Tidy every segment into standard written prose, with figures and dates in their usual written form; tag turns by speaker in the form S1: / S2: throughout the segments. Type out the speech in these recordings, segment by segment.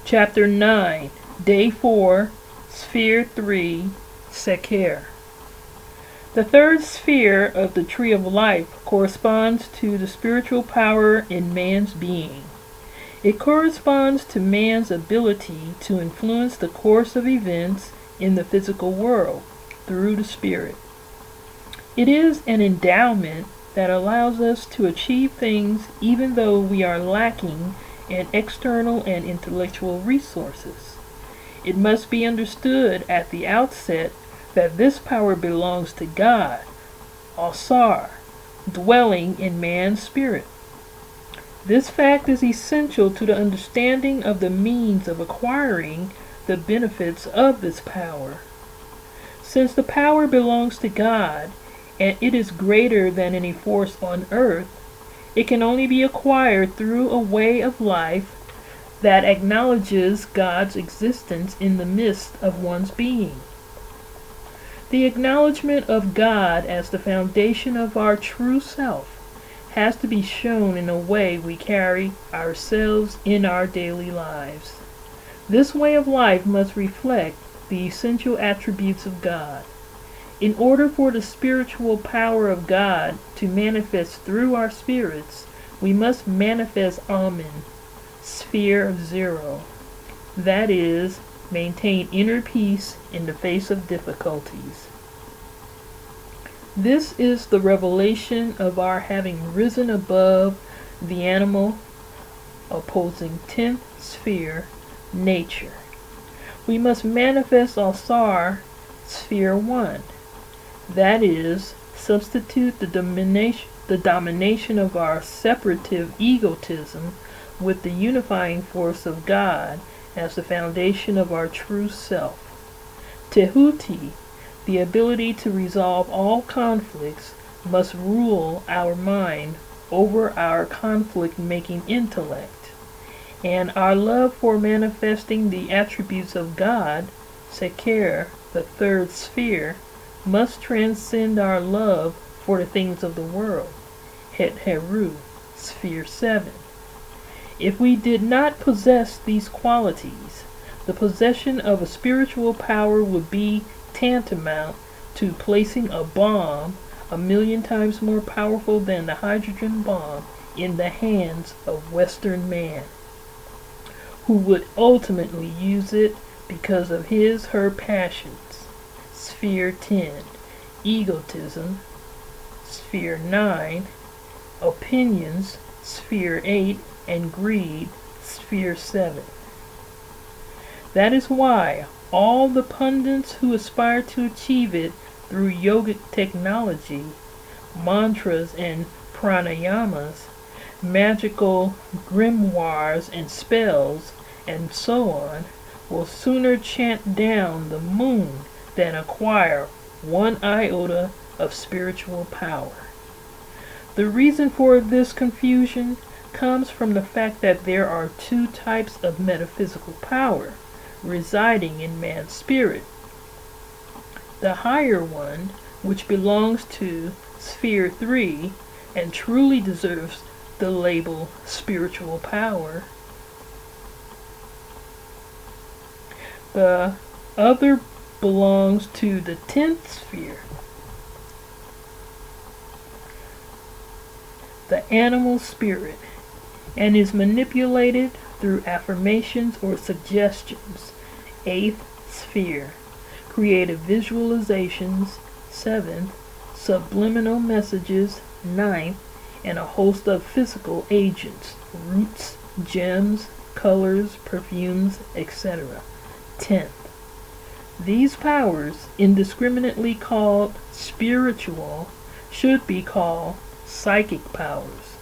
S1: Chapter 9, Day 4, Sphere 3, SEKER. The third sphere of the Tree of Life corresponds to the spiritual power in man's being. It corresponds to man's ability to influence the course of events in the physical world through the spirit. It is an endowment that allows us to achieve things even though we are lacking in external and intellectual resources. It must be understood at the outset that this power belongs to God, Asar, dwelling in man's spirit. This fact is essential to the understanding of the means of acquiring the benefits of this power. Since the power belongs to God, and it is greater than any force on earth, it can only be acquired through a way of life that acknowledges God's existence in the midst of one's being. The acknowledgement of God as the foundation of our true self has to be shown in the way we carry ourselves in our daily lives. This way of life must reflect the essential attributes of God. In order for the spiritual power of God to manifest through our spirits, we must manifest Amen, sphere 0. That is, maintain inner peace in the face of difficulties. This is the revelation of our having risen above the animal opposing 10th sphere, nature. We must manifest Asar, sphere 1. That is, substitute the domination of our separative egotism with the unifying force of God as the foundation of our true self. Tehuti, the ability to resolve all conflicts, must rule our mind over our conflict-making intellect, and our love for manifesting the attributes of God, SEKER, the third sphere, must transcend our love for the things of the world, Het Heru, sphere 7. If we did not possess these qualities, the possession of a spiritual power would be tantamount to placing a bomb 1,000,000 times more powerful than the hydrogen bomb in the hands of Western man, who would ultimately use it because of her passions. Sphere 10, egotism, sphere 9, opinions, sphere 8, and greed, sphere 7. That is why all the pundits who aspire to achieve it through yogic technology, mantras and pranayamas, magical grimoires and spells, and so on, will sooner chant down the moon than acquire 1 iota of spiritual power. The reason for this confusion comes from the fact that there are 2 types of metaphysical power residing in man's spirit. The higher one, which belongs to sphere 3 and truly deserves the label spiritual power. The other belongs to the 10th sphere, the animal spirit, and is manipulated through affirmations or suggestions. 8th sphere, creative visualizations. 7th, subliminal messages. 9th, and a host of physical agents, roots, gems, colors, perfumes, etc. 10th. These powers, indiscriminately called spiritual, should be called psychic powers.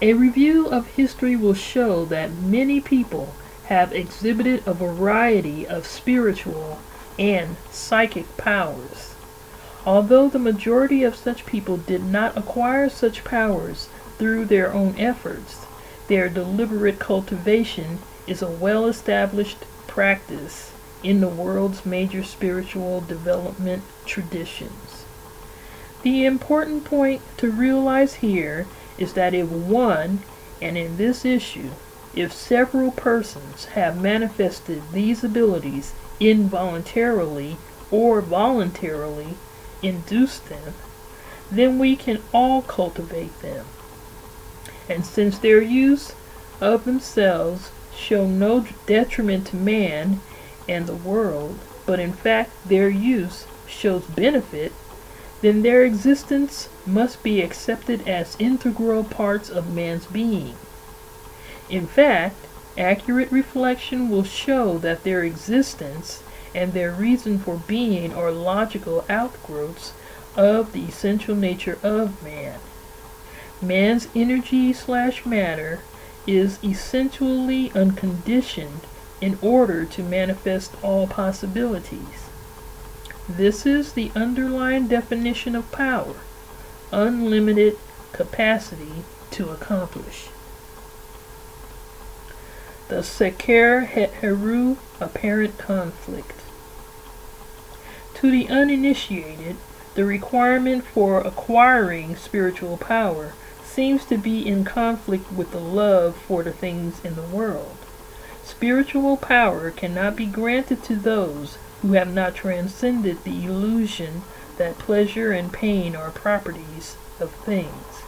S1: A review of history will show that many people have exhibited a variety of spiritual and psychic powers. Although the majority of such people did not acquire such powers through their own efforts, their deliberate cultivation is a well-established practice in the world's major spiritual development traditions. The important point to realize here is that if one, and in this issue, If several persons have manifested these abilities involuntarily or voluntarily induce them, then we can all cultivate them. And since their use of themselves show no detriment to man and the world, but in fact their use shows benefit, then their existence must be accepted as integral parts of man's being. In fact, accurate reflection will show that their existence and their reason for being are logical outgrowths of the essential nature of man. Man's energy/matter is essentially unconditioned in order to manifest all possibilities. This is the underlying definition of power, unlimited capacity to accomplish. The SEKER Het-Heru apparent conflict. To the uninitiated, the requirement for acquiring spiritual power seems to be in conflict with the love for the things in the world. Spiritual power cannot be granted to those who have not transcended the illusion that pleasure and pain are properties of things.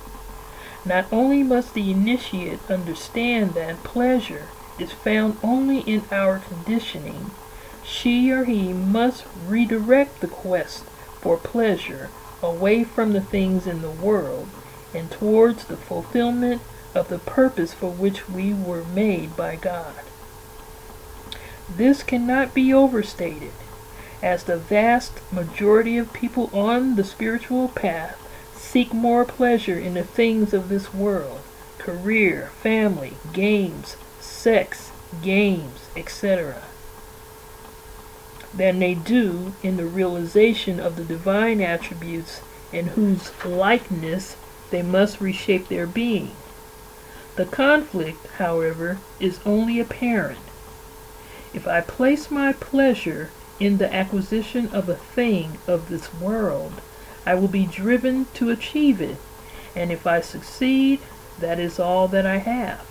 S1: Not only must the initiate understand that pleasure is found only in our conditioning, she or he must redirect the quest for pleasure away from the things in the world and towards the fulfillment of the purpose for which we were made by God. This cannot be overstated, as the vast majority of people on the spiritual path seek more pleasure in the things of this world, career, family, games, sex, games, etc., than they do in the realization of the divine attributes in whose likeness they must reshape their being. The conflict, however, is only apparent. If I place my pleasure in the acquisition of a thing of this world, I will be driven to achieve it, and if I succeed, that is all that I have.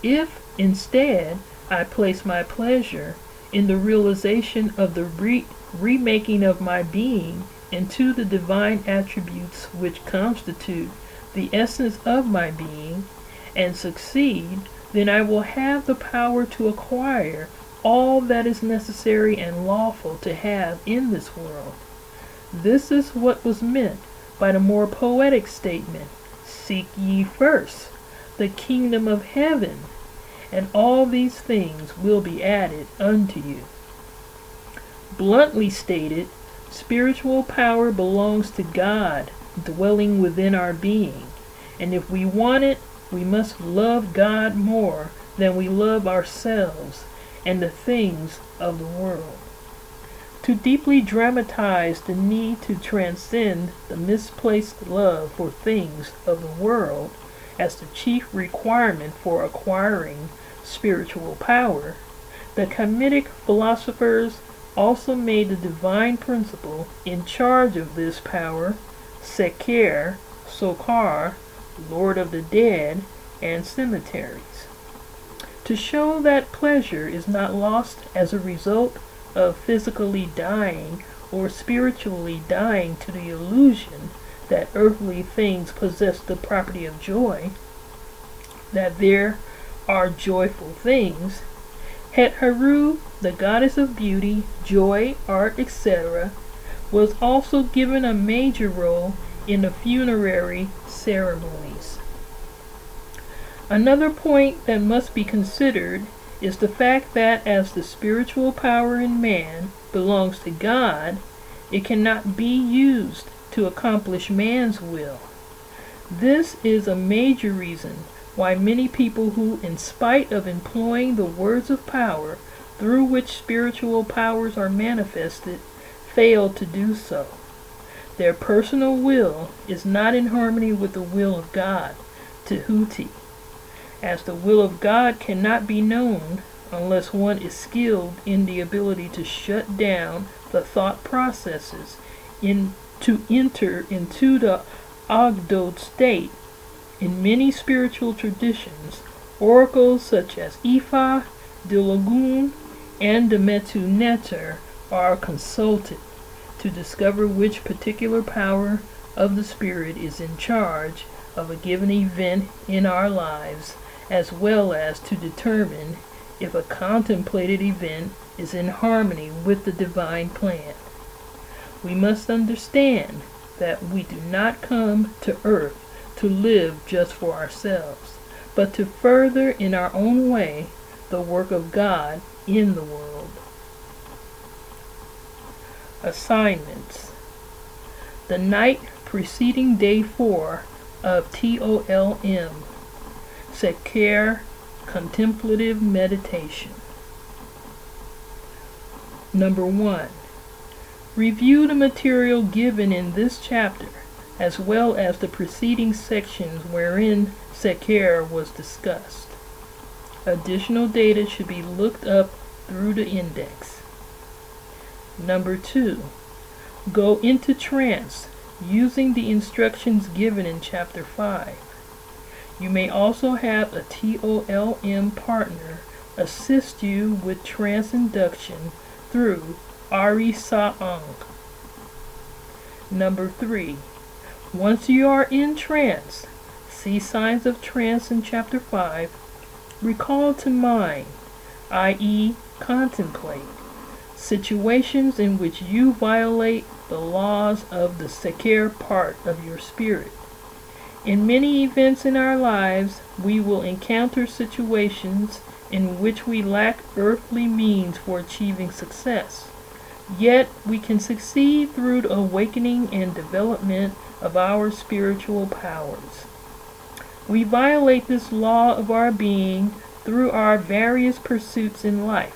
S1: If, instead, I place my pleasure in the realization of the remaking of my being into the divine attributes which constitute the essence of my being, and succeed, then I will have the power to acquire all that is necessary and lawful to have in this world. This is what was meant by the more poetic statement, "Seek ye first the kingdom of heaven, and all these things will be added unto you." Bluntly stated, spiritual power belongs to God dwelling within our being, and if we want it, we must love God more than we love ourselves and the things of the world. To deeply dramatize the need to transcend the misplaced love for things of the world as the chief requirement for acquiring spiritual power, the Kamitic philosophers also made the divine principle in charge of this power, SEKER, SOKAR, Lord of the Dead, and cemeteries. To show that pleasure is not lost as a result of physically dying or spiritually dying to the illusion that earthly things possess the property of joy, that there are joyful things, Het-Heru, the goddess of beauty, joy, art, etc., was also given a major role in the funerary ceremonies. Another point that must be considered is the fact that as the spiritual power in man belongs to God, it cannot be used to accomplish man's will. This is a major reason why many people who, in spite of employing the words of power through which spiritual powers are manifested, fail to do so. Their personal will is not in harmony with the will of God, Tehuti. As the will of God cannot be known unless one is skilled in the ability to shut down the thought processes to enter into the Agdod state. In many spiritual traditions, Oracles such as Ifa, Dilagun, and the Metu Neter are consulted to discover which particular power of the Spirit is in charge of a given event in our lives, as well as to determine if a contemplated event is in harmony with the divine plan. We must understand that we do not come to earth to live just for ourselves, but to further in our own way the work of God in the world. Assignments. The night preceding day 4 of TOLM, SEKER, Contemplative Meditation. Number 1. Review the material given in this chapter, as well as the preceding sections wherein SEKER was discussed. Additional data should be looked up through the index. Number 2. Go into trance using the instructions given in Chapter 5. You may also have a TOLM partner assist you with trance induction through Ari Sa'ang. Number 3. Once you are in trance, see signs of trance in Chapter 5, recall to mind, i.e. contemplate, situations in which you violate the laws of the SEKER part of your spirit. In many events in our lives, we will encounter situations in which we lack earthly means for achieving success. Yet, we can succeed through the awakening and development of our spiritual powers. We violate this law of our being through our various pursuits in life.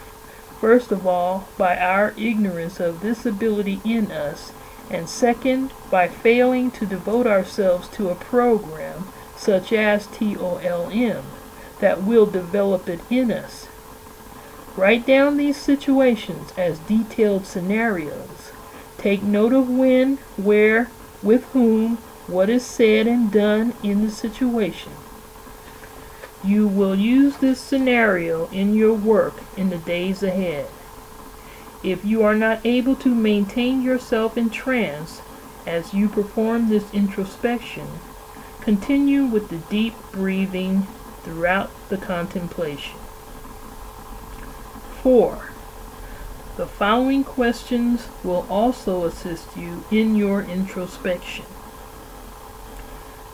S1: First of all, by our ignorance of this ability in us, and second, by failing to devote ourselves to a program, such as TOLM, that will develop it in us. Write down these situations as detailed scenarios. Take note of when, where, with whom, what is said and done in the situation. You will use this scenario in your work in the days ahead. If you are not able to maintain yourself in trance as you perform this introspection, continue with the deep breathing throughout the contemplation. 4. The following questions will also assist you in your introspection.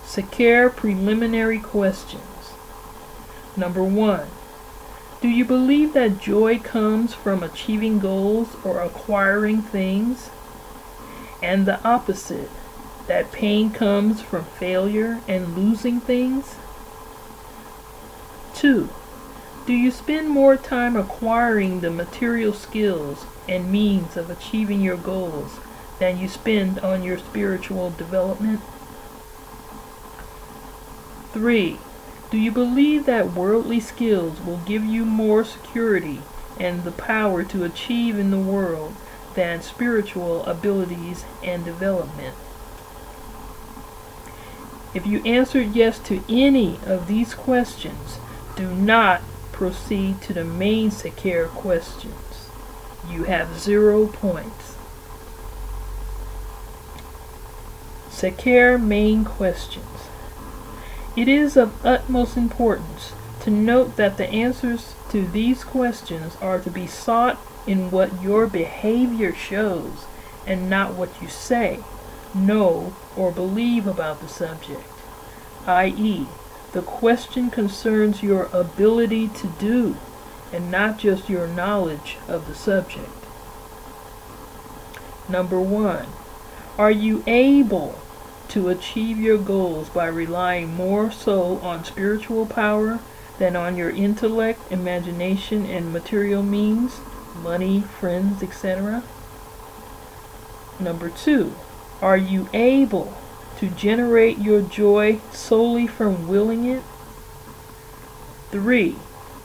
S1: SEKER preliminary questions. Number 1. Do you believe that joy comes from achieving goals or acquiring things? And the opposite, that pain comes from failure and losing things? 2. Do you spend more time acquiring the material skills and means of achieving your goals than you spend on your spiritual development? 3. Do you believe that worldly skills will give you more security and the power to achieve in the world than spiritual abilities and development? If you answered yes to any of these questions, do not proceed to the main SEKER questions. You have 0 points. SEKER main questions. It is of utmost importance to note that the answers to these questions are to be sought in what your behavior shows and not what you say, know, or believe about the subject, i.e., the question concerns your ability to do and not just your knowledge of the subject. Number 1. Are you able to achieve your goals by relying more so on spiritual power than on your intellect, imagination, and material means, money, friends, etc.? Number 2. Are you able to generate your joy solely from willing it? 3.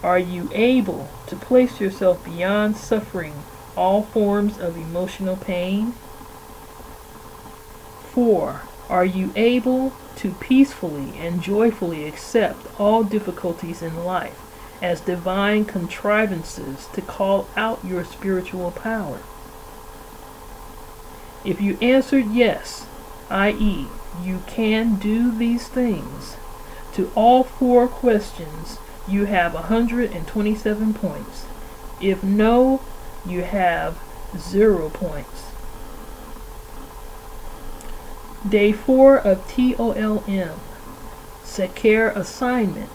S1: Are you able to place yourself beyond suffering all forms of emotional pain? 4. Are you able to peacefully and joyfully accept all difficulties in life as divine contrivances to call out your spiritual power? If you answered yes, i.e., you can do these things, to all 4 questions, you have 127 points. If no, you have 0 points. Day 4 of TOLM, SEKER assignment.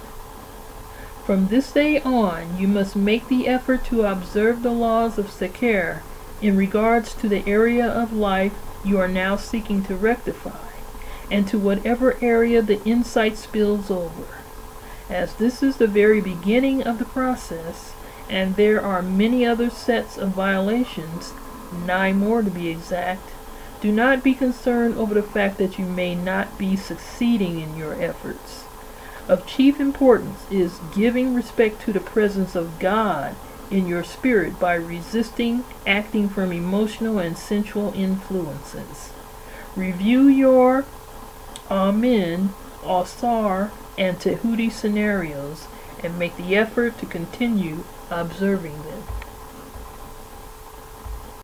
S1: From this day on, you must make the effort to observe the laws of SEKER in regards to the area of life you are now seeking to rectify, and to whatever area the insight spills over. As this is the very beginning of the process, and there are many other sets of violations, 9 more to be exact, do not be concerned over the fact that you may not be succeeding in your efforts. Of chief importance is giving respect to the presence of God in your spirit by resisting acting from emotional and sensual influences. Review your Amen, Asar, and Tehuti scenarios and make the effort to continue observing them.